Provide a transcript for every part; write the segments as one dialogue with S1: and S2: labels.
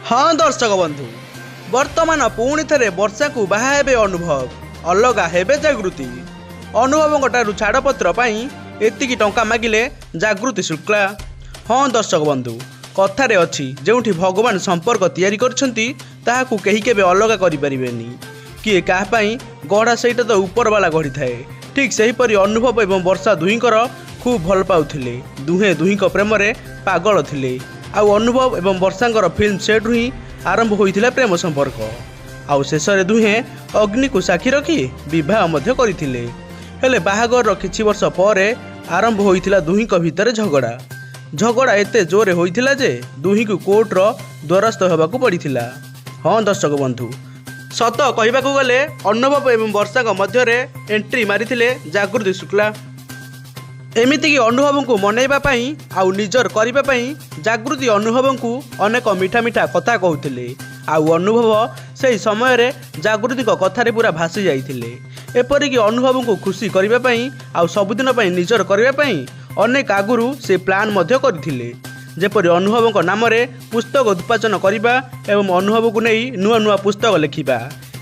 S1: हाँ दर्शक बंधु वर्तमान पुणी थे वर्षा को बाहा हेबे अनुभव अलगा हेबे जागृति अनुभव छाड़पत्र एतिकी टंका मागिले जागृति शुक्ला। हाँ दर्शक बंधु कथारे अच्छी जो भगवान संपर्क तैयारी करछंती ताहाकू कहीं केबे अलगा करि परिबेनी किए काहापाई गढ़ा सहीटा तो ऊपर वाला गढ़ी थाए। ठीक सेहीपरि अनुभव एवं वर्षा दुहींकर खूब भल पाउथिले दुहे दुहींक प्रेम रे पागल थिले। आउ अनुभव एवं वर्षांकर फिल्म सेट ही आरंभ होइथिला प्रेम संपर्क आउ शेष रे दुहे अग्नि को साक्षी रखी विवाह मध्य करथिले। हेले बाहागर किछि वर्ष पर आरंभ होइथिला दुहींक भितर झगड़ा एते जोरे होइथिला जे दुही को कोर्ट रो द्वारस्थ होबाकू पड़िथिला। हाँ दर्शक बंधु सत कहबाकू गले अनुभव एवं वर्षा मध्य रे एंट्री मारिथिले जागृति शुक्ला। एमिति कि अनुभव को मनैबा पई आउ निजर करिबा पई जागृति अनुभव को अनेक मीठा मीठा कथा कहूथिले आउ अनुभव से समय रे जागृति को कथारे पूरा भासी जाइथिले। एपरिक अनुभव को खुशी करिबा पई आउ सबुदिन पई निजर करिबा पई अनेक आगुरु से प्लान मध्य करथिले जेपरि अनुभव को नाम रे पुस्तक उत्पादन करिबा एवं अनुभव को नहीं नुआ नुआ पुस्तक लिखिबा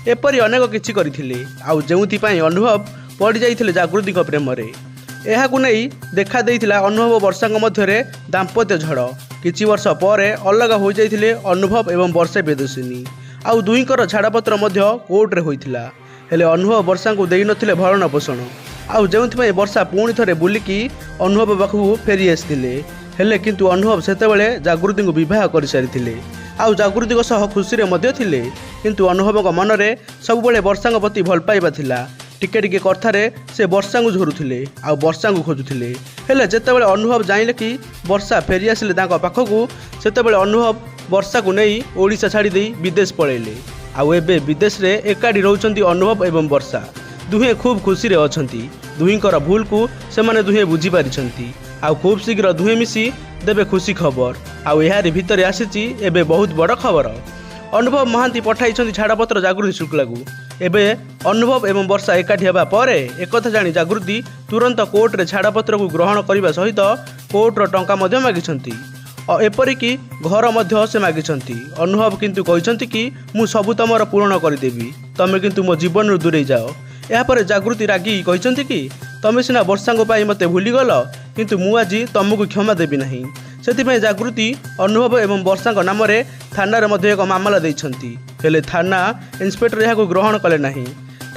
S1: एपरि अनेक किछि करथिले आउ जेउथि पई अनुभव पड़ जाइथिले जागृति को प्रेम रे। एहाकु नहीं देखा देइथिला अनुभव वर्षा मध्य दाम्पत्य झड़ किछि वर्ष पर अलगा हो जाइथिले अनुभव एवं वर्षा बेदसिनी आउ दुहींकर छाड़पत्र मध्य कोर्ट रे होइथिला। हेले अनुभव वर्षा को देई नथिले भरण पोषण आउ जेउथि वर्षा पुणी थरे बुलिकी अनुभव पाखु फेरी आसिथिले। हेले किंतु अनुभव सेतेबेले जागृति को विवाह कर सारिथिले आउ जागृति सह खुशी रे मध्य थिले किंतु अनुभव मन रे सबुबेले वर्षा प्रति भल पाइबा थिला। टिके टिके कथारे से वर्षा को झुरुथिले आउ वर्षा को खोजुथिले। हेले जेतेबेले अनुभव जाइले कि वर्षा फेरी आसिले तांको पाखकू सेतेबेले अनुभव वर्षा को नहीं ओडिशा छाड़ी देई विदेश पळेले आउ एबे विदेश रे एकाडी रहउचंती अनुभव एवं वर्षा दुहे खूब खुशी रे अछंती। दुहींकर भूल को सेमाने दुहे बुझी पारिछंती आउ खूब शीघ्र दुहे मिसी देबे खुशी खबर आउ एहारी भितरे आसीची एबे बहुत बड़ खबर। अनुभव महांती पठाइछंती छाड़पत्र जागृति शुक्ला को। एबे अनुभव एवं वर्षा एकाठी हेबा परे एकथा जानी जागृति तुरंत कोर्ट रे छाड़पत्र को ग्रहण करने सहित कोर्ट रो टंका मध्य मागिछंती एपरिकी घर मध्य से मागिछंती। अनुभव किंतु कहिछंती कि मु सबु तमर पूर्ण करदेवी तमे किंतु मो जीवन रु दूरे जाओ। यापर जागृति रागी कहिछंती कि तमे सिना वर्षा पाई मते भूली गल किंतु मु आज तुमको क्षमा देवी नहीं। सेतिपय जागृति अनुभव एवं वर्षा नाम रे थाना रे मध्य एक मामला देइछंती। हेले थाना इन्स्पेक्टर यहाको ग्रहण कले नहीं।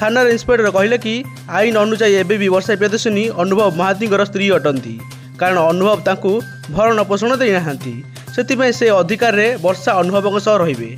S1: थाना इन्स्पेक्टर कहले कि आईन अनुसार एबे भी वर्षा प्रियदर्शिनी अनुभव महांतीଙ୍କର स्त्री अटंती कारण अनुभव तांकू भरण पोषण देई नाहांती। सेतिपय से अधिकार रे वर्षा अनुभव सह रहिबे।